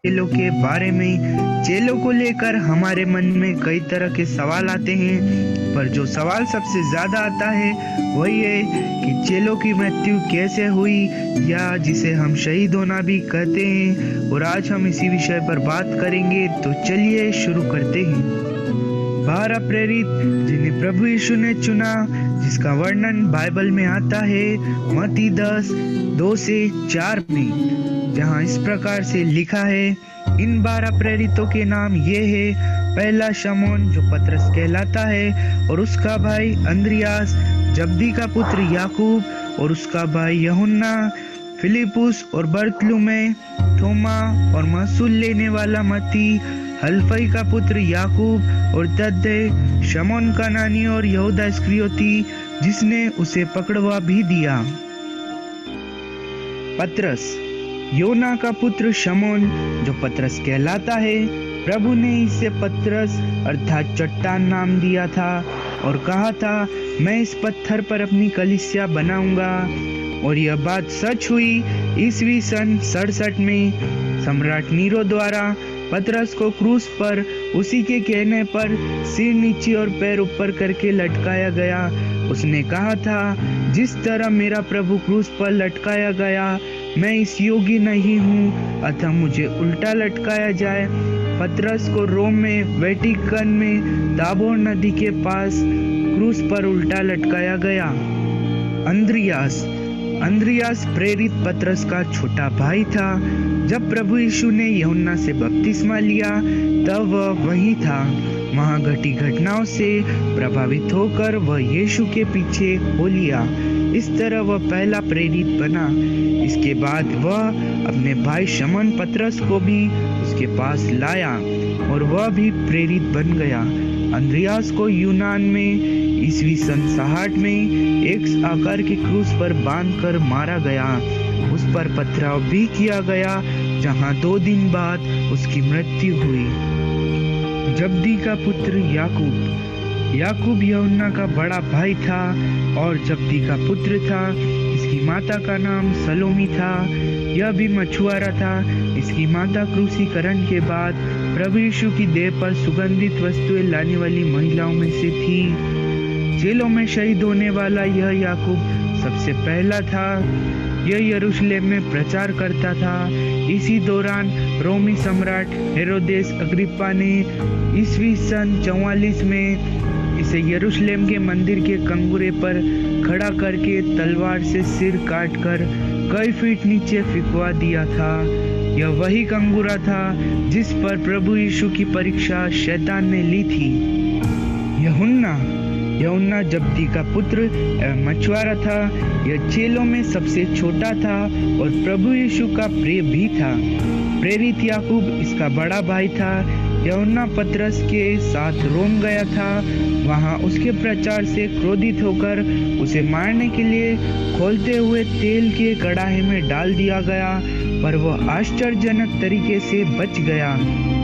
चेलों के बारे में। चेलों को लेकर हमारे मन में कई तरह के सवाल आते हैं, पर जो सवाल सबसे ज्यादा आता है वही है कि चेलों की मृत्यु कैसे हुई, या जिसे हम शहीद होना भी कहते हैं। और आज हम इसी विषय पर बात करेंगे, तो चलिए शुरू करते हैं। 12 प्रेरित जिन्हें प्रभु यीशु ने चुना, जिसका वर्णन बाइबल में आता है मत्ती 10:2-4 में, जहाँ इस प्रकार से लिखा है। इन 12 प्रेरितों के नाम ये है। पहला शमौन जो पतरस कहलाता है, और उसका भाई अंद्रियास, जब्दी का पुत्र याकूब और उसका भाई यूहन्ना, फिलिपुस और बरतुलमै, थोमा और महसूल लेने वाला मत्ती, हल्फई का पुत्र याकूब और तद्दे, शमौन कनानी और यहूदा इस्करियोती जिसने उसे पकड़वा भी दिया। पतरस, योना का पुत्र शमौन जो पतरस कहलाता है। प्रभु ने इसे पतरस अर्थात चट्टान नाम दिया था और कहा था, मैं इस पत्थर पर अपनी कलीसिया बनाऊंगा। और यह बात सच हुई। ईस्वी सन 67 में सम्राट नीरो द्वारा पतरस को क्रूस पर उसी के कहने पर सिर नीचे और पैर ऊपर करके लटकाया गया। उसने कहा था, जिस तरह मेरा प्रभु क्रूस पर लटकाया गया, मैं इस योग्य नहीं हूँ, अतः मुझे उल्टा लटकाया जाए। पतरस को रोम में वेटिकन में ताबोर नदी के पास क्रूस पर उल्टा लटकाया गया। अंद्रियास प्रेरित पतरस का छोटा भाई था। जब प्रभु यीशु ने यूहन्ना से बपतिस्मा लिया तब वह वहीं था। वहां घटी घटनाओं से प्रभावित होकर वह यीशु के पीछे हो लिया। इस तरह वह पहला प्रेरित बना। इसके बाद वह अपने भाई शमौन पतरस को भी उसके पास लाया और वह भी प्रेरित बन गया। अंद्रियास को यूनान में ईस्वी सन 60 में एक आकार के क्रूस पर बांधकर मारा गया। उस पर पथराव भी किया गया, जहां 2 दिन बाद उसकी मृत्यु हुई। जब्दी का पुत्र याकूब यूहन्ना का बड़ा भाई था और जब्दी का पुत्र था। इसकी माता का नाम सलोमी था। यह भी मछुआरा था। इसकी माता क्रूसीकरण के बाद प्रभु यीशु की देह पर सुगंधित वस्तुएं लाने वाली महिलाओं में से थी। जेलों में शहीद होने वाला यह याकूब सबसे पहला था। यह यरूशलेम में प्रचार करता था। इसी दौरान रोमी सम्राट हेरोदेस अग्रिप्पा ने ईस्वी सन 44 में इसे यरूशलेम के मंदिर के कंगूरे पर खड़ा करके तलवार से सिर काटकर कई फीट नीचे फेंकवा दिया था। यह वही कंगूरा था जिस पर प्रभु यीशु की परीक्षा शैतान ने ली थी। यूहन्ना जब्दी का पुत्र मछुआरा था। यह चेलों में सबसे छोटा था और प्रभु यीशु का प्रिय भी था। प्रेरित याकूब इसका बड़ा भाई था। यूहन्ना पतरस के साथ रोम गया था। वहां उसके प्रचार से क्रोधित होकर उसे मारने के लिए खोलते हुए तेल के कड़ाहे में डाल दिया गया, पर वह आश्चर्यजनक तरीके से बच गया।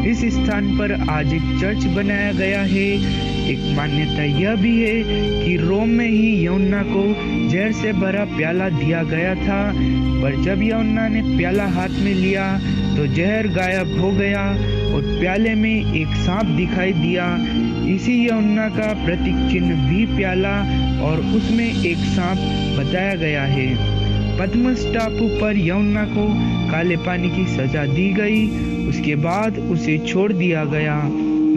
इस स्थान पर आज एक चर्च बनाया गया है। एक मान्यता यह भी है कि रोम में ही यूहन्ना को जहर से भरा प्याला दिया गया था, पर जब यूहन्ना ने प्याला हाथ में लिया तो जहर गायब हो गया और प्याले में एक सांप दिखाई दिया। इसी यूहन्ना का प्रतीक चिन्ह भी प्याला और उसमें एक सांप बताया गया है। पतमस टापू पर यूहन्ना को काले पानी की सजा दी गई। उसके बाद उसे छोड़ दिया गया।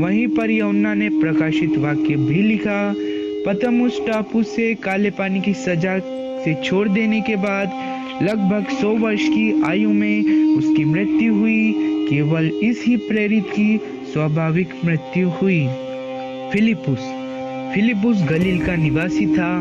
वहीं पर यूहन्ना ने प्रकाशित वाक्य भी लिखा। पतमुस टापू से काले पानी की सजा से छोड़ देने के बाद लगभग 100 वर्ष की आयु में उसकी मृत्यु हुई। केवल इस ही प्रेरित की स्वाभाविक मृत्यु हुई। फिलिपुस गलील का निवासी था।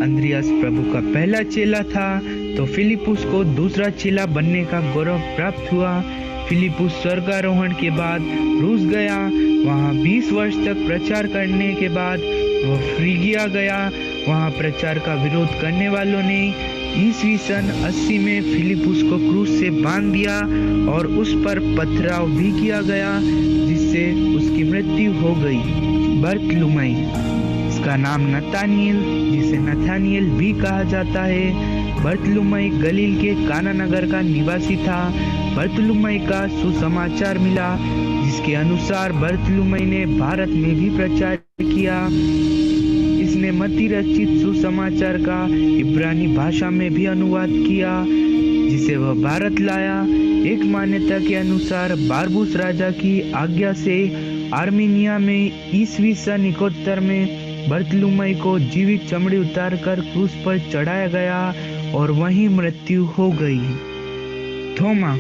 अंद्रियास प्रभु का पहला चेला था, तो फिलिपुस को दूसरा चेला बनने का गौरव प्राप्त हुआ। फिलिपुस स्वर्गारोहण के बाद रूस गया। वहां 20 वर्ष तक प्रचार करने के बाद वह फ्रीगिया गया। वहां प्रचार का विरोध करने वालों ने ईस्वी सन 80 में फिलिपुस को क्रूस से बांध दिया और उस पर पथराव भी किया गया, जिससे उसकी मृत्यु हो गई। बरतुलमै, इसका नाम नतानिएल, जिसे नथानिएल भी कहा जाता है, बरतुलुमई गलील के काना नगर का निवासी था। बरतुलुमई का सुसमाचार मिला, जिसके अनुसार बरतुलुमई ने भारत में भी प्रचार किया। इसने मत्ती रचित सुसमाचार का इब्रानी भाषा में भी अनुवाद किया, जिसे वह भारत लाया। एक मान्यता के अनुसार बारबूस राजा की आज्ञा से आर्मीनिया में ईस्वी सन 71 में बरतुलुमई को जीवित चमड़ी उतारकर क्रूस पर चढ़ाया गया और वहीं मृत्यु हो गई। थोमा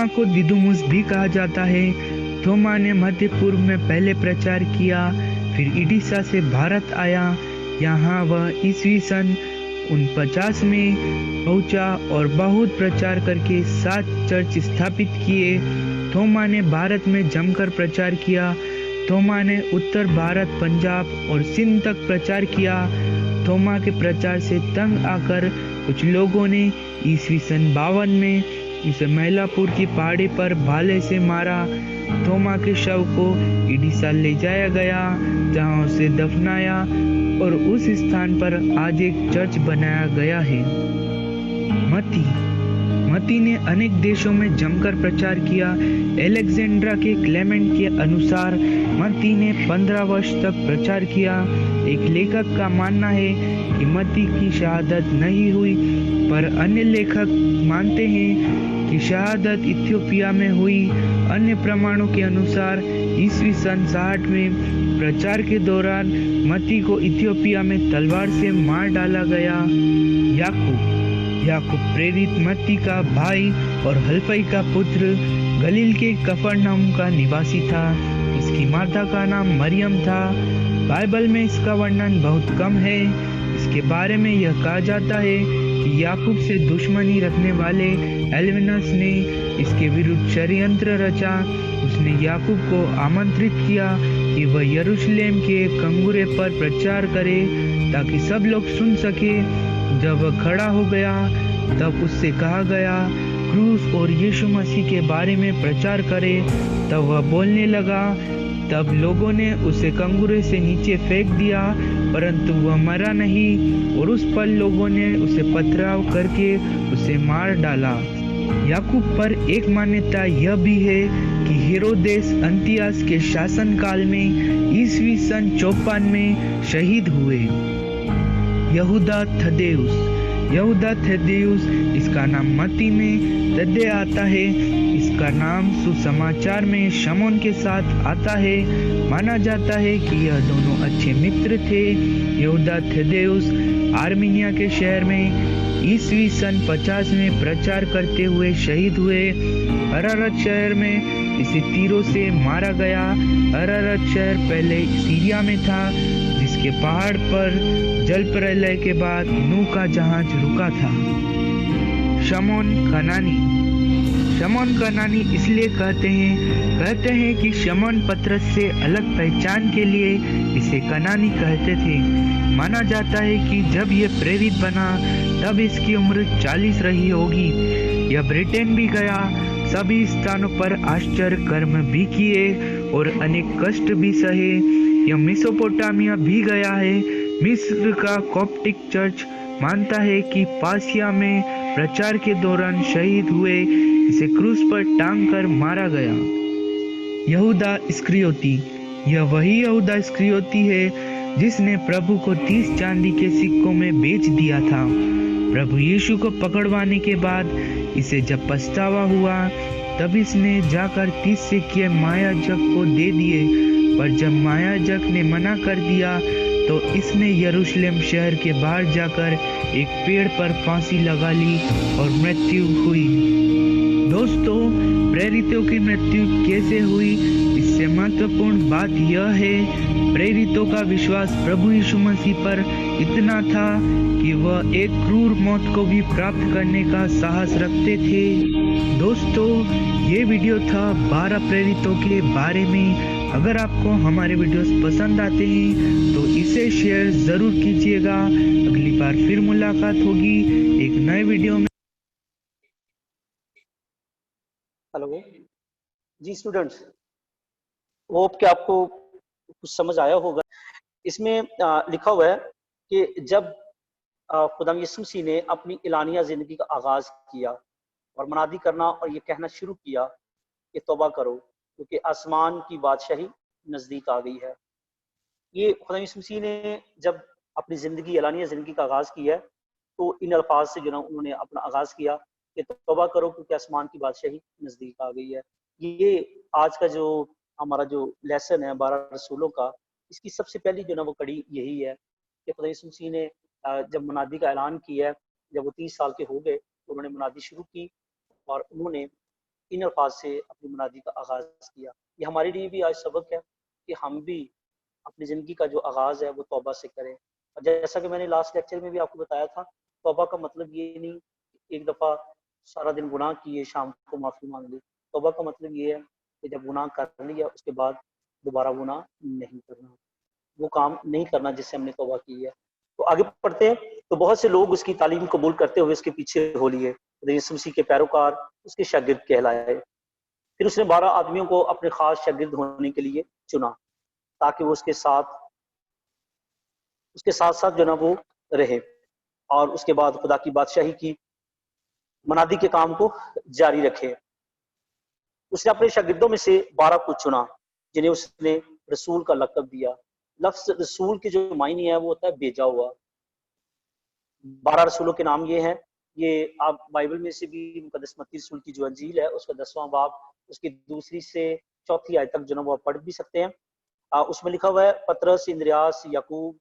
को दिदुमुस भी कहा जाता है। थोमा ने मध्य पूर्व में पहले प्रचार किया, फिर इडिसा से भारत आया। यहाँ वह ईस्वी सन 49 में पहुंचा और बहुत प्रचार करके 7 चर्च स्थापित किए। थोमा ने भारत में जमकर प्रचार किया। थोमा ने उत्तर भारत, पंजाब और सिंध तक प्रचार किया। थोमा के प्रचार से तंग आकर कुछ लोगों ने ईस्वी सन 52 में उसे मैलापुर की पहाड़ी पर भाले से मारा। थोमा के शव को इडिसा ले जाया गया, जहां उसे दफनाया और उस स्थान पर आज एक चर्च बनाया गया है। मत्ती ने अनेक देशों में जमकर प्रचार किया। एलेक्जेंड्रा के क्लेमेंट के अनुसार मत्ती ने 15 वर्ष तक प्रचार किया। एक लेखक का मानना है कि मत्ती की शहादत नहीं हुई, पर अन्य लेखक मानते हैं कि शहादत इथियोपिया में हुई। अन्य प्रमाणों के अनुसार ईस्वी सन 60 में प्रचार के दौरान मत्ती को इथियोपिया में तलवार से मार डाला गया। याकूब प्रेरित मत्ती का भाई और हल्फई का पुत्र, गलील के कफरनहूम का निवासी था। इसकी माता का नाम मरियम था। बाइबल में इसका वर्णन बहुत कम है। इसके बारे में यह कहा जाता है कि याकूब से दुश्मनी रखने वाले एल्विनस ने इसके विरुद्ध षड्यंत्र रचा। उसने याकूब को आमंत्रित किया कि वह यरूशलेम के कंगूरे पर प्रचार करे, ताकि सब लोग सुन सके। जब वह खड़ा हो गया, तब उससे कहा गया, क्रूस और यीशु मसीह के बारे में प्रचार करे। तब वह बोलने लगा। तब लोगों ने उसे कंगूरे से नीचे फेंक दिया, परंतु वह मरा नहीं, और उस पर लोगों ने उसे पथराव करके उसे मार डाला। याकूब पर एक मान्यता यह भी है कि हेरोदेस अंतियास के शासनकाल में ईस्वी सन 54 में शहीद हुए। यहूदा थद्देयुस, इसका नाम मत्ती में तद्दे आता है। इसका नाम सुसमाचार में शमौन के साथ आता है। माना जाता है कि यह दोनों अच्छे मित्र थे। यहूदा थद्देयुस आर्मीनिया के शहर में ईस्वी सन 50 में प्रचार करते हुए शहीद हुए। अरारत शहर में इसे तीरों से मारा गया। अरारत शहर पहले सीरिया में था, जिसके पहाड़ पर जल प्रलय के बाद नूह का जहाज रुका था। शमौन कनानी इसलिए कहते हैं कि शमौन पतरस से अलग पहचान के लिए इसे कनानी कहते थे। माना जाता है कि जब यह प्रेरित बना तब इसकी उम्र 40 रही होगी। यह ब्रिटेन भी गया, सभी स्थानों पर आश्चर्य कर्म भी किए और अनेक कष्ट भी सहे। यह मेसोपोटामिया भी गया है। मिस्र का कॉप्टिक चर्च मानता है कि पासिया में प्रचार के दौरान शहीद हुए। इसे क्रूस पर टांग कर मारा गया। यहूदा इस्करियोती, यह वही यहूदा इस्करियोती है जिसने प्रभु को 30 चांदी के सिक्कों में बेच दिया था। प्रभु यीशु को पकड़वाने के बाद इसे जब पछतावा हुआ, तब इसने जाकर 30 सिक्के महायाजक को दे दिए। पर जब महायाजक ने मना कर दिया, तो इसने यरूशलेम शहर के बाहर जाकर एक पेड़ पर फांसी लगा ली और मृत्यु हुई। दोस्तों, प्रेरितों की मृत्यु कैसे हुई? इससे महत्वपूर्ण बात यह है, प्रेरितों का विश्वास प्रभु यीशु मसीह पर इतना था कि वह एक क्रूर मौत को भी प्राप्त करने का साहस रखते थे। दोस्तों, ये वीडियो था 12 प्रेरितों के बारे में। अगर आपको हमारे वीडियोस पसंद आते हैं तो इसे शेयर जरूर कीजिएगा। अगली बार फिर मुलाकात होगी एक नए वीडियो में। हेलो जी स्टूडेंट्स, होप कि आपको कुछ समझ आया होगा। इसमें लिखा हुआ है कि जब खुदा यीशु मसीह ने अपनी इलानिया ज़िंदगी का आगाज़ किया और मुनादी करना और ये कहना शुरू किया कि तौबा करो क्योंकि आसमान की बादशाही नज़दीक आ गई है। ये खुदा यीशु मसीह ने जब अपनी ज़िंदगी एलानिया ज़िंदगी का आगाज़ किया है, तो इन अल्फाज से जो ना उन्होंने अपना आगाज़ किया कि तौबा करो क्योंकि आसमान की बादशाही नज़दीक आ गई है। ये आज का जो हमारा जो लेसन है 12 रसूलों का, इसकी सबसे पहली जो ना वो कड़ी यही है कि खुदा यीशु मसीह ने जब मुनादी का ऐलान किया है, जब वो 30 साल के हो गए, तो उन्होंने मुनादी शुरू की और उन्होंने इन अल्फाज से अपनी मुनादी का आगाज़ किया। ये हमारे लिए भी आज सबक है कि हम भी अपनी ज़िंदगी का जो आगाज़ है वो तौबा से करें। और जैसा कि मैंने लास्ट लेक्चर में भी आपको बताया था, तौबा का मतलब ये नहीं कि एक दफ़ा सारा दिन गुनाह किए, शाम को माफ़ी माँग ली। तौबा का मतलब ये है कि जब गुनाह कर लिया उसके बाद दोबारा गुनाह नहीं करना। वो काम नहीं करना जिससे हमने तौबा की है। तो आगे पढ़ते हैं, तो बहुत से लोग उसकी तालीम कबूल करते हुए उसके पीछे हो लिए। यीशु मसीह के पैरोकार उसके शागिर्द कहलाए। फिर उसने 12 आदमियों को अपने खास शागिर्द होने के लिए चुना ताकि वो उसके साथ साथ जो ना वो रहे और उसके बाद खुदा की बादशाही की मनादी के काम को जारी रखे। उसने अपने शागिर्दों में से 12 को चुना जिन्हें उसने रसूल का लक़ब दिया। लफ्ज़ रसूल के जो मायने है वो होता है भेजा हुआ। 12 रसूलों के नाम ये हैं। ये आप बाइबल में से भी मुकद्दस मत्ती रसूल की जो अंजील है उसका 10वां बाब उसकी 2 से 4 आयत तक जो ना वो आप पढ़ भी सकते हैं। उसमें लिखा हुआ है पतरस, इंद्रियास, याकूब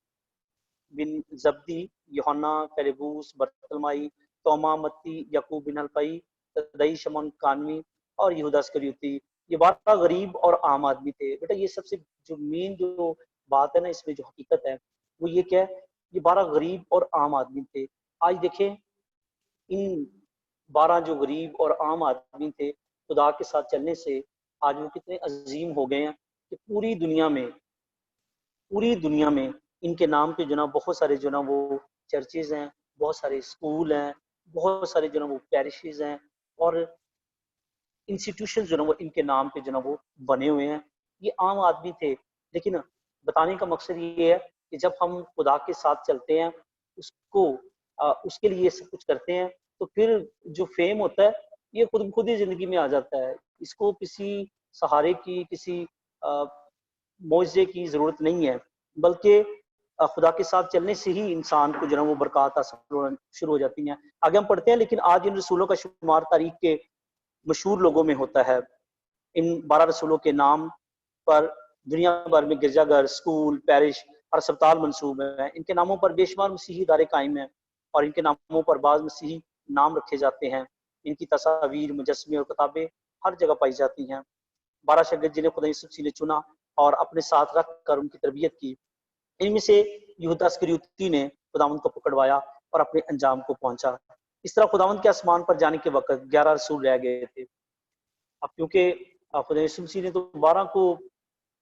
बिन जब्दी, यूहन्ना, फिलिप्पुस, बरतलमाई, तोमा, मत्ती, याकूब बिन हलफई, तद्दई, शमौन कानवी और यहूदा इस्करियोती। ये 12 गरीब और आम आदमी थे। बेटा ये सबसे जो मेन जो बात है ना इसमें जो हकीकत है वो ये क्या है, ये 12 गरीब और आम आदमी थे। आज देखें इन 12 जो गरीब और आम आदमी थे खुदा के साथ चलने से आज वो कितने अजीम हो गए हैं कि पूरी दुनिया में इनके नाम पे जो ना बहुत सारे जो ना वो चर्चेज हैं, बहुत सारे स्कूल हैं, बहुत सारे जो ना वो पैरिशेज हैं और इंस्टीट्यूशन जो ना वो इनके नाम पे जो ना वो बने हुए हैं। ये आम आदमी थे, लेकिन बताने का मकसद ये है कि जब हम खुदा के साथ चलते हैं, उसके लिए सब कुछ करते हैं, तो फिर जो फेम होता है, ये खुद ही ज़िंदगी में आ जाता है। इसको किसी सहारे की, किसी मुआवज़े की ज़रूरत नहीं है, बल्कि खुदा के साथ चलने से ही इंसान को जो है वो बरक़ात हासिल होना शुरू हो जाती हैं। आगे हम पढ़ते हैं, लेकिन आज इन रसूलों का शुमार तारीख़ के मशहूर लोगों में होता है। इन 12 रसूलों के नाम पर दुनिया भर में गिरजाघर, स्कूल, पैरिश और अस्पताल मंसूब हैं। इनके नामों पर बेशुमार मसीही इदारे कायम हैं और इनके नामों पर बाज़ मसीही नाम रखे जाते हैं। इनकी तस्वीर, मुजस्समे और किताबें हर जगह पाई जाती हैं। 12 शागिर्द जिन्हें खुदा यीशु मसीह ने चुना और अपने साथ रख कर उनकी तरबियत की। इनमें से यहूदा इस्करियोती ने खुदावंद को पकड़वाया और अपने अंजाम को पहुंचा। इस तरह खुदावंद के आसमान पर जाने के वक्त 11 रसूल रह गए थे। अब क्योंकि खुदा यीशु मसीह ने तो 12 को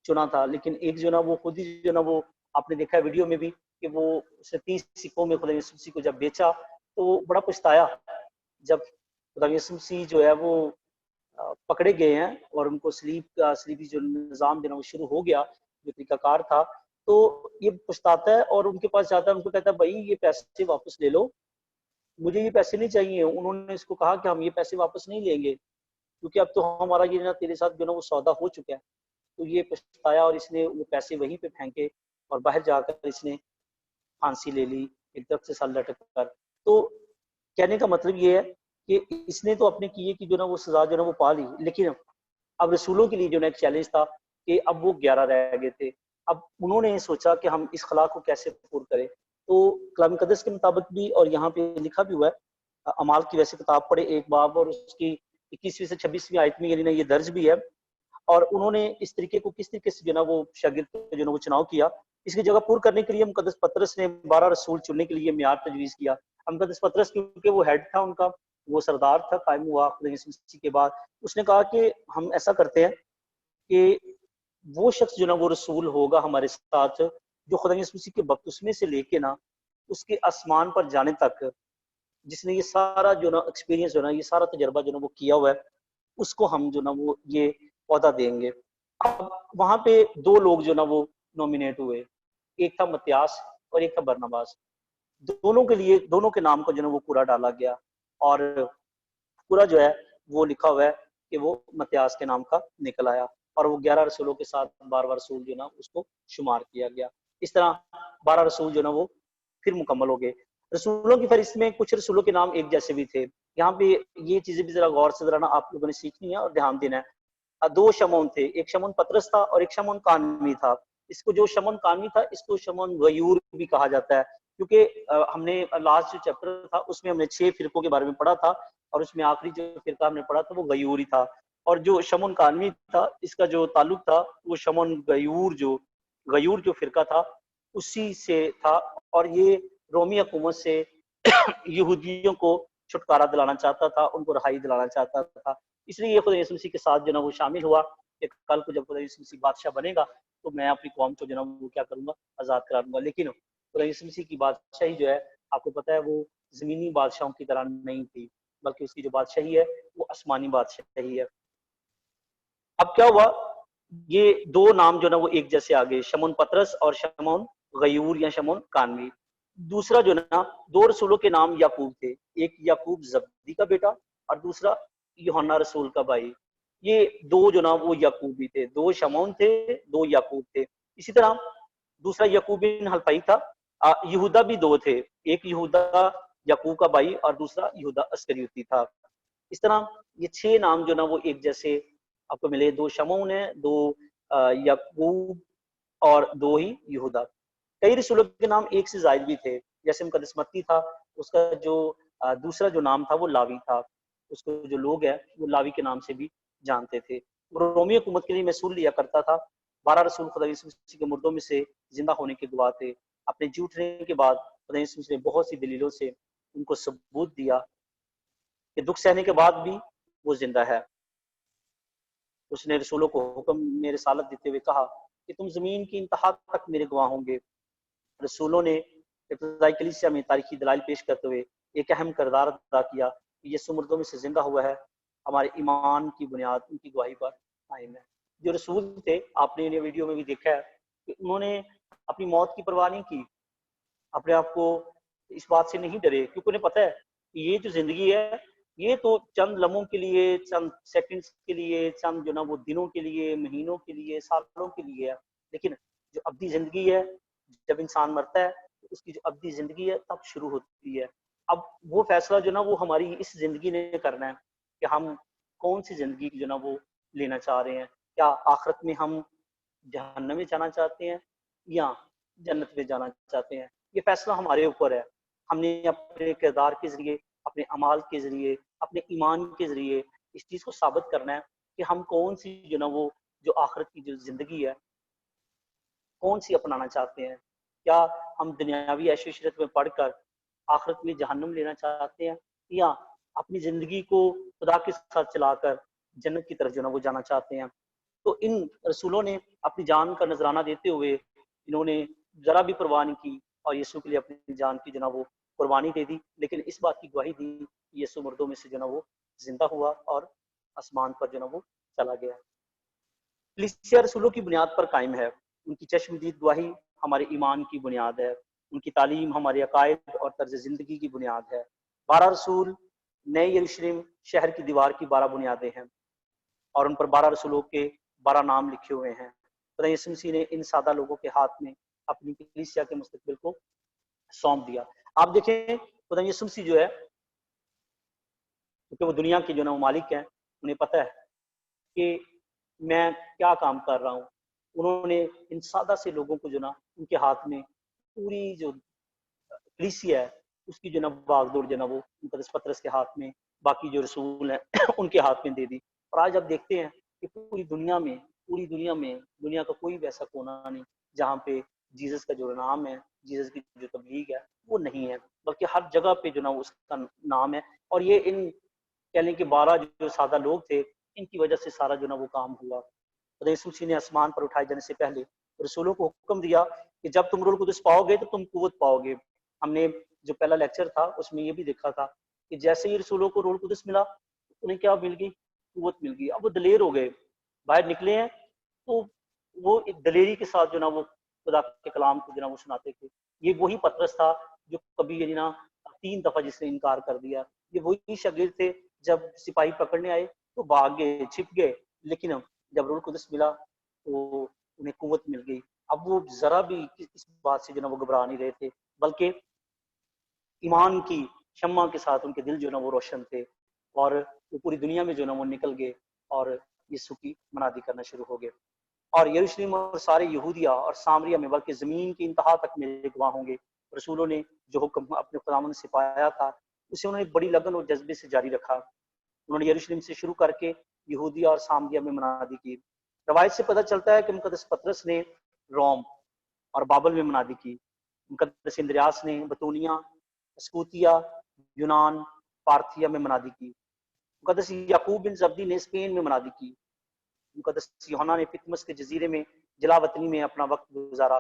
चुना था, लेकिन एक जो ना वो खुद ही जो ना वो आपने देखा वीडियो में भी कि वो उसने 30 सिक्कों में खुदा यीशु मसीह को जब बेचा तो बड़ा पछताया। जब खुदा यीशु मसीह जो है वो पकड़े गए हैं और उनको सलीबी जो निज़ाम जो ना वो शुरू हो गया, जो तरीकाकार था, तो ये पछताता है और उनके पास जाता है, उनको कहता है, "भई ये पैसे वापस ले लो, मुझे ये पैसे नहीं चाहिए।" उन्होंने इसको कहा कि हम ये पैसे वापस नहीं लेंगे, क्योंकि अब तो हमारा ये ना तेरे साथ जो ना वो सौदा हो चुका है। तो ये पछताया और इसने वो पैसे वहीं पे फेंके और बाहर जाकर इसने फांसी ले ली, एक दरख्त से साथ लटक कर। तो कहने का मतलब ये है कि इसने तो अपने किए की जो ना वो सज़ा जो ना वो पा ली, लेकिन अब रसूलों के लिए जो ना एक चैलेंज था कि अब वो 11 रह गए थे। अब उन्होंने सोचा कि हम इस खला को कैसे पूर्ण करें। तो कलाम मुकद्दस के मुताबिक भी और यहाँ पे लिखा भी हुआ है, अमाल की वैसे किताब पढ़े एक बाब और उसकी 21वीं से 26वीं आयत में यानी ना ये दर्ज भी है और उन्होंने इस तरीके को किस तरीके से जो ना वो शागिर्द का जो ना वो चुनाव किया। इसकी जगह पूर्ण करने के लिए मुकद्दस पतरस ने 12 रसूल चुनने के लिए मियाद तजवीज़ किया। मुकद्दस पतरस क्योंकि वो हेड था उनका, वो सरदार था, कायम हुआ खुदा यीशु मसीह के बाद। उसने कहा कि हम ऐसा करते हैं कि वो शख्स जो ना वो रसूल होगा हमारे साथ, जो खुदा यीशु मसीह के बपतिस्मे से लेके ना उसके आसमान पर जाने तक, जिसने ये सारा जो ना एक्सपीरियंस जो ना ये सारा तजर्बा जो ना वो किया हुआ है, उसको हम जो ना वो ये पौधा देंगे। अब वहाँ पे 2 लोग जो ना वो नॉमिनेट हुए, एक था मत्तियास और एक था बरनबास। दोनों के लिए, दोनों के नाम को जो है वो पूरा डाला गया, और पूरा जो है वो लिखा हुआ है कि वो मत्यास के नाम का निकल आया, और वो 11 रसूलों के साथ 12 रसूल जो ना उसको शुमार किया गया। इस तरह 12 रसूल जो ना वो फिर मुकम्मल हो गए। रसूलों की फहरिस्त में कुछ रसूलों के नाम एक जैसे भी थे। यहाँ पे ये चीजें भी जरा गौर से जरा ना आप लोगों ने सीखनी है और ध्यान देना है। दो शमौन थे, एक शमौन पतरस था और एक शमौन कानवी था। इसको जो शमौन कानवी था इसको शमौन गयूर भी कहा जाता है, क्योंकि हमने लास्ट जो चैप्टर था उसमें हमने 6 फिरकों के बारे में पढ़ा था, और उसमें आखिरी जो फिरका हमने पढ़ा था वो गयूर ही था। और जो शमौन कानवी था इसका जो ताल्लुक था वो शमौन गयूर जो फिरका था उसी से था, और ये रोमी हुकूमत से यहूदियों को छुटकारा दिलाना चाहता था, उनको रहाई दिलाना चाहता था। इसलिए ये खुदा यीशु मसीह के साथ जो ना वो शामिल हुआ कि कल को जब खुदा यीशु मसीह बादशाह बनेगा तो मैं अपनी कौम को जो ना वो क्या करूंगा, आजाद करा दूंगा। लेकिन खुदा यीशु मसीह की बादशाही जो है आपको पता है वो जमीनी बादशाहों की तरह नहीं थी, बल्कि उसकी जो बादशाही है वो आसमानी बादशाही है। अब क्या हुआ, ये दो नाम जो ना वो एक जैसे आ गए, शमौन पतरस और शमौन गयूर या शमौन कानवी। दूसरा जो ना, दो रसूलों के नाम याकूब थे, एक याकूब जब्दी का बेटा और दूसरा यूहन्ना रसूल का भाई। ये दो जो ना वो याकूबी थे, दो शमौन थे, दो याकूब थे। इसी तरह दूसरा याकूब बिन हल्फई था। यहूदा भी दो थे, एक यहूदा याकूब का भाई और दूसरा यहूदा अस्करियोती था। इस तरह ये 6 नाम जो ना वो एक जैसे आपको मिले, दो शमौन है, दो याकूब और दो ही यहूदा। कई रसूलों के नाम एक से जायद भी थे, जैसे मुकद्दस मत्ती था, उसका जो दूसरा जो नाम था वो लावी था, उसको जो लोग है वो लावी के नाम से भी जानते थे। वो रोमी हुकूमत के लिए मैसूल लिया करता था। 12 रसूल खुदा यीशु मसीह के मुर्दों में से जिंदा होने के गवाह थे। अपने जी उठने के बाद खुदा यीशु मसीह ने बहुत सी दलीलों से उनको सबूत दिया कि दुख सहने के बाद भी वो जिंदा है। उसने रसूलों को हुक्म में रिसालत देते हुए कहा कि तुम जमीन की इंतहा तक मेरे गवाह होंगे। रसूलों ने इब्तदाई कलीसिया में तारीखी दलाइल पेश करते हुए एक अहम किरदार अदा किया कि यीशु मुर्दों में से जिंदा हुआ है, हमारे ईमान की बुनियाद उनकी गवाही पर कायम है। जो रसूल थे, आपने ये वीडियो में भी देखा है कि उन्होंने अपनी मौत की परवाह नहीं की, अपने आप को इस बात से नहीं डरे, क्योंकि उन्हें पता है कि ये जो जिंदगी है ये तो चंद लम्हों के लिए, चंद सेकंड्स के लिए, चंद जो ना वो दिनों के लिए, महीनों के लिए, सालों के लिए है। लेकिन जो अब्दी जिंदगी है, जब इंसान मरता है तो उसकी जो अब्दी जिंदगी है तब शुरू होती है। अब वो फैसला जो ना वो हमारी इस जिंदगी ने करना है कि हम कौन सी जिंदगी जो ना वो लेना चाह रहे हैं। क्या आखिरत में हम जहन्नम में जाना चाहते हैं या जन्नत में जाना चाहते हैं, ये फैसला हमारे ऊपर है। हमने अपने किरदार के जरिए, अपने अमाल के जरिए, अपने ईमान के जरिए इस चीज को साबित करना है कि हम कौन सी जो ना वो जो आखिरत की जो जिंदगी है कौन सी अपनाना चाहते हैं। क्या हम दुनियावी ऐश इशरत में पढ़कर आखिरत में जहन्नुम लेना चाहते हैं, या अपनी जिंदगी को खुदा के साथ चलाकर जन्नत की तरफ जो ना वो जाना चाहते हैं। तो इन रसूलों ने अपनी जान का नजराना देते हुए इन्होंने जरा भी परवाह नहीं की और यीशु के लिए अपनी जान की जो ना वो कुर्बानी दे दी, लेकिन इस बात की गवाही दी कि यीशु मुर्दों में से जो ना वो जिंदा हुआ और आसमान पर जो ना वो चला गया। कलीसिया रसूलों की बुनियाद पर कायम है। उनकी चश्मदीद गवाही हमारे ईमान की बुनियाद है। उनकी तालीम हमारे अकायद और तर्ज ज़िंदगी की बुनियाद है। 12 रसूल नए यरूशलेम शहर की दीवार की 12 बुनियादें हैं, और उन पर 12 रसूलों के 12 नाम लिखे हुए हैं। खुदा यीशु मसीह ने इन सादा लोगों के हाथ में अपनी कलीसिया के मुस्तकबिल को सौंप दिया। आप देखें, खुदा यीशु मसीह जो है, क्योंकि वो दुनिया के जो ना वो मालिक हैं, उन्हें पता है कि मैं क्या काम कर रहा हूँ। उन्होंने इन सादा से लोगों को जो ना उनके हाथ में पूरी जो कलीसिया है उसकी जो ना बागडोर जो ना वो मुकद्दस पतरस के हाथ में, बाकी जो रसूल हैं उनके हाथ में दे दी। और आज आप देखते हैं कि पूरी दुनिया में दुनिया का कोई वैसा कोना नहीं जहाँ पे जीसस का जो नाम है, जीसस की जो तबलीग है वो नहीं है, बल्कि हर जगह पे जो ना उसका नाम है। और ये इन कह लें कि 12 जो सादा लोग थे, इनकी वजह से सारा जो ना वो काम हुआ। खुदा यीशु मसीह ने आसमान पर उठाए जाने से पहले रसूलों को हुक्म दिया कि जब तुम रूह कुदस पाओगे तो तुम कुव्वत पाओगे। हमने जो पहला लेक्चर था उसमें ये भी देखा था कि जैसे ही रसूलों को रूह कुदस मिला, उन्हें क्या मिल गई, कुव्वत मिल गई। अब वो दलेर हो गए, बाहर निकले हैं तो वो एक दलेरी के साथ जो ना वो खुदा के कलाम को जो ना वो सुनाते थे। ये वही पतरस था जो कभी यानी ना 3 दफा जिसने इनकार कर दिया। ये वही शागिर्द थे, जब सिपाही पकड़ने आए तो भाग गए, छिप गए, लेकिन जब रूह कुदस मिला तो उन्हें कुव्वत मिल गई। अब वो जरा भी इस बात से जो ना वो घबरा नहीं रहे थे, बल्कि ईमान की शम्मा के साथ उनके दिल जो ना वो रोशन थे, और वो पूरी दुनिया में जो ना वो निकल गए और यीशु की मनादी करना शुरू हो गए। और यरूशलेम और सारे यहूदिया और सामरिया में, बल्कि जमीन की इंतहा तक मेरे गवाह होंगे। रसूलों ने जो हुक्म अपने खुदावंद से पाया था, उसे उन्होंने बड़ी लगन और जज्बे से जारी रखा। उन्होंने यरूशलेम से शुरू करके यहूदिया और सामरिया में मनादी की। रवायत से पता चलता है कि मुकद्दस पतरस ने रोम और बाबल में मनादी की। मुकद्दस इंद्रियास ने बतूनिया, स्कूतिया, यूनान, पार्थिया में मनादी की। मुकद्दस याकूब बिन जब्दी ने स्पेन में मनादी की। मुकद्दस यूहन्ना ने पितमस के जजीरे में जलावतनी में अपना वक्त गुजारा।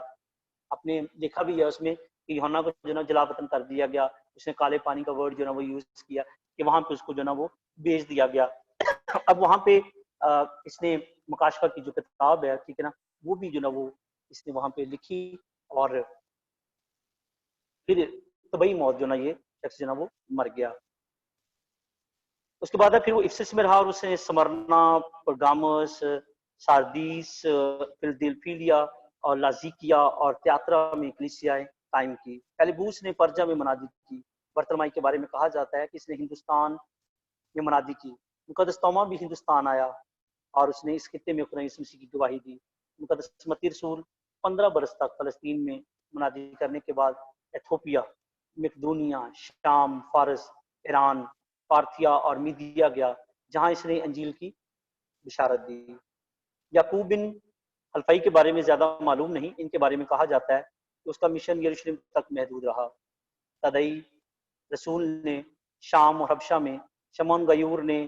आपने देखा भी है उसमें कि यूहन्ना को जो ना जलावतन कर दिया गया। उसने काले पानी का वर्ड जो ना वो यूज किया कि वहां पे उसको जो ना वो भेज दिया गया। अब वहां पे इसने मुकाशफा की जो किताब है, ठीक है ना, वो भी जो ना वो इसने वहां पे लिखी, और फिर तबई मौत जो ना ये शख्स जो ना वो मर गया। उसके बाद फिर वो इफिसस में रहा और उसने स्मरना, परगामस, सारदीस, फिलदिल्फिया और लाजिकिया और त्यात्रा में कलीसियाएं कायम की। कैलिबूस ने पर्जा में मनादी की। बर्तलमाई के बारे में कहा जाता है कि इसने हिंदुस्तान में मनादी की। मुकद्दस तोमा भी हिंदुस्तान आया और उसने इस खित्ते में खुदा यीशु मसीह की गवाही दी। मुकद्दस मत्ती रसूल 15 बरस तक फलस्तीन में मनादी करने के बाद एथोपिया, मकदूनिया, शाम, फारस, ईरान, पार्थिया और मीदिया गया, जहां इसने अंजील की बिशारत दी। याकूब बिन हल्फई के बारे में ज्यादा मालूम नहीं। इनके बारे में कहा जाता है कि उसका मिशन यरूशलेम तक महदूद रहा। तदई रसूल ने शाम और हबशा में, शमौन गयूर ने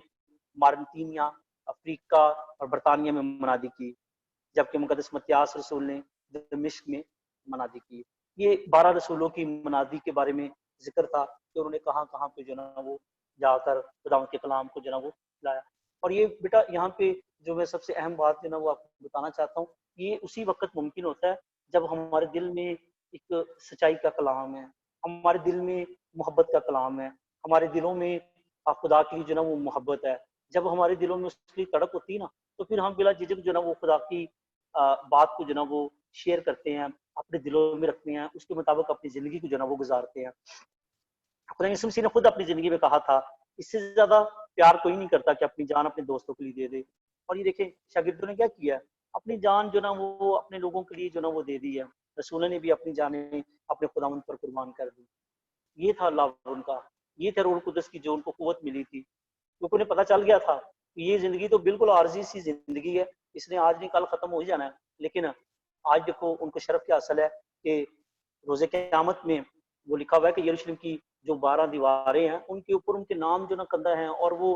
मारतीनिया, अफ्रीका और बरतानिया में मनादी की, जबकि मुकद्दस मत्तियास रसूल ने दमिश्क में मनादी की। ये 12 रसूलों की मनादी के बारे में जिक्र था कि उन्होंने कहाँ कहाँ पे जो ना वो जाकर खुदावंद के कलाम को जो ना वो लाया। और ये बेटा यहाँ पे जो मैं सबसे अहम बात जो ना वो आपको बताना चाहता हूँ, ये उसी वक्त मुमकिन होता है जब हमारे दिल में एक सच्चाई का कलाम है, हमारे दिल में मोहब्बत का कलाम है, हमारे दिलों में खुदा की जो ना वो मोहब्बत है। जब हमारे दिलों में उसकी तड़प होती है ना, तो फिर हम बिला झिझक जो ना वो खुदा की बात को जो ना वो शेयर करते हैं, अपने दिलों में रखते हैं, उसके मुताबिक अपनी जिंदगी को जो ना वो गुजारते हैं। खुदा यीशु मसीह ने खुद अपनी जिंदगी में कहा था, इससे ज्यादा प्यार कोई नहीं करता कि अपनी जान अपने दोस्तों के लिए दे दे। और ये देखें शागिर्दों ने क्या किया, अपनी जान जो ना वो अपने लोगों के लिए जो ना वो दे दी है। रसूलों ने भी अपनी जानें अपने खुदावंद पर कुर्बान कर दी। ये था लव उनका, ये थे रूह कुदस की जो उनको कुव्वत मिली थी, क्योंकि उन्हें पता चल गया था कि ये जिंदगी तो बिल्कुल आर्जी सी जिंदगी है, इसने आज नहीं कल खत्म हो ही जाना है। लेकिन आज देखो उनको शर्फ क्या हासिल है कि रोजे क़यामत में वो लिखा हुआ है कि यरूशलेम की जो 12 दीवारें हैं, उनके ऊपर उनके नाम जो ना कंधा है, और वो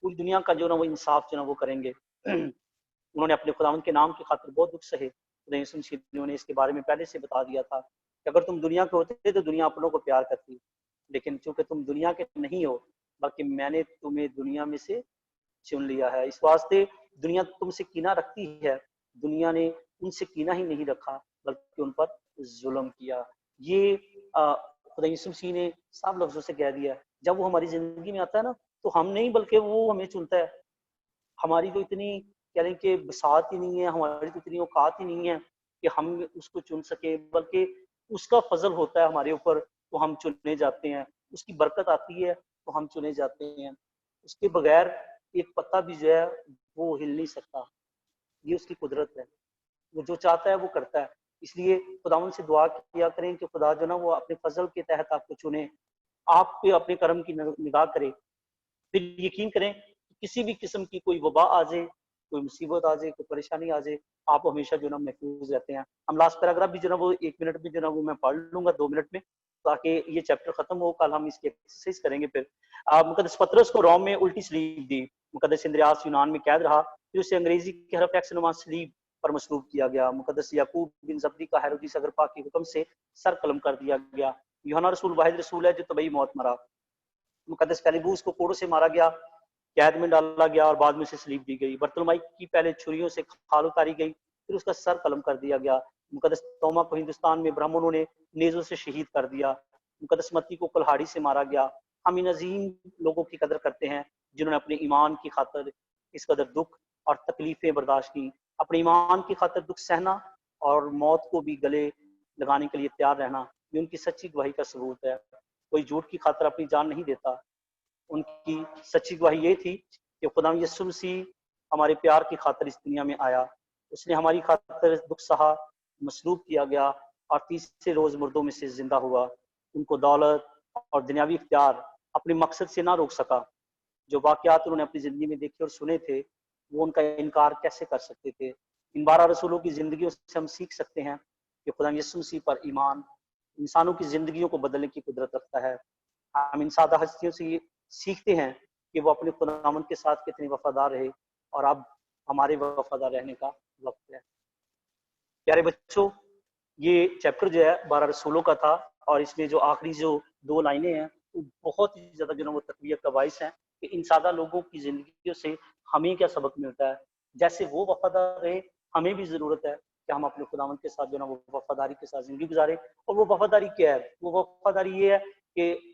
पूरी दुनिया का जो ना वो इंसाफ जो ना वो करेंगे। उन्होंने अपने खुदावंद के नाम की खातिर बहुत दुख सहे। खुदा यीशु मसीह ने उन्हें इसके बारे में पहले से बता दिया था कि अगर तुम दुनिया के होते तो दुनिया अपनों को प्यार करती, लेकिन चूंकि तुम दुनिया के नहीं हो, बल्कि मैंने तुम्हें दुनिया में से चुन लिया है, इस वास्ते दुनिया तुमसे कीना रखती है। दुनिया ने उनसे कीना ही नहीं रखा, बल्कि उन पर जुल्म किया। ये खुदा यीशु मसीह ने साफ लफ्जों से कह दिया। जब वो हमारी जिंदगी में आता है ना, तो हम नहीं बल्कि वो हमें चुनता है। हमारी तो इतनी कह लें कि बसात ही नहीं है, हमारी तो इतनी औकात ही नहीं है कि हम उसको चुन सके, बल्कि उसका फजल होता है हमारे ऊपर, तो हम चुने जाते हैं। उसकी बरकत आती है तो हम चुने जाते हैं। उसके बगैर एक पत्ता भी जो है वो हिल नहीं सकता। ये उसकी कुदरत है, वो जो चाहता है वो करता है। इसलिए खुदावंद से दुआ किया करें कि खुदा जो ना वो अपने फजल के तहत आपको चुने, आप पे अपने कर्म की निगाह करे। फिर यकीन करें कि किसी भी किस्म की कोई वबा आ जाए, कोई मुसीबत आ जाए, कोई परेशानी आ जाए, आप हमेशा जो ना महफूज रहते हैं। हम लास्ट पैराग्राफ भी जो ना वो 1 मिनट में जो ना वो मैं पढ़ लूंगा 2 मिनट में, ताकि ये चैप्टर खत्म हो। कल हम इसकी एक्सरसाइज करेंगे। फिर मुकद्दस पतरस को रोम में उल्टी सलीब दी। मुकद्दस इंद्रियास यूनान में कैद रहा, फिर उसे अंग्रेजी के हरफ एक्स नुमा सलीब पर मसलूब किया गया। मुकद्दस याकूब बिन जब्दी का हेरोदिस अग्रिप्पा के हुक्म से सर कलम कर दिया गया। यूहन्ना रसूल वाहिद रसूल है जो तबई मौत मरा। मुकद्दस कैलिबूस को कोड़ों से मारा गया, कैद में डाला गया और बाद में उसे सलीब दी गई। बर्तलमाई की पहले छुरियों से खाल उतारी गई, फिर उसका सर कलम कर दिया गया। मुकद्दस तोमा को हिंदुस्तान में ब्राह्मणों ने नेजों से शहीद कर दिया। मुकद्दस मत्ती को कुल्हाड़ी से मारा गया। हम इन अजीम लोगों की कदर करते हैं जिन्होंने अपने ईमान की खातिर इस कदर दुख और तकलीफें बर्दाश्त की, अपने ईमान की खातिर दुख सहना और मौत को भी गले लगाने के लिए तैयार रहना, ये उनकी सच्ची गवाही का सबूत है। कोई झूठ की खातिर अपनी जान नहीं देता। उनकी सच्ची गवाही ये थी कि खुदा यीशु मसीह हमारे प्यार की खातिर इस दुनिया में आया, उसने हमारी खातिर दुख सहा, मसलूब किया गया और तीसरे रोज मुर्दों में से जिंदा हुआ। उनको दौलत और दुनियावी इख्तियार अपने मकसद से ना रोक सका। जो वाकयात उन्होंने अपनी जिंदगी में देखे और सुने थे, वो उनका इनकार कैसे कर सकते थे। इन 12 रसूलों की जिंदगियों से हम सीख सकते हैं कि खुदा यीशु मसीह पर ईमान इंसानों की जिंदगियों को बदलने की कुदरत रखता है। हम इन सादा हस्तियों से ये सीखते हैं कि वो अपने खुदावंद के साथ कितने वफादार रहे और अब हमारे वफादार रहने का वक्त है। प्यारे बच्चों, ये चैप्टर जो है 12 रसूलों का था और इसमें जो आखिरी जो 2 लाइनें हैं वो बहुत ही ज्यादा जो है वो तकवीत का बाइस है कि इन सादा लोगों की जिंदगियों से हमें क्या सबक मिलता है। जैसे वो वफादार रहे, हमें भी जरूरत है कि हम अपने खुदावंद के साथ जो है वो वफादारी के साथ जिंदगी गुजारें। और वो वफादारी क्या है? वो वफादारी ये है कि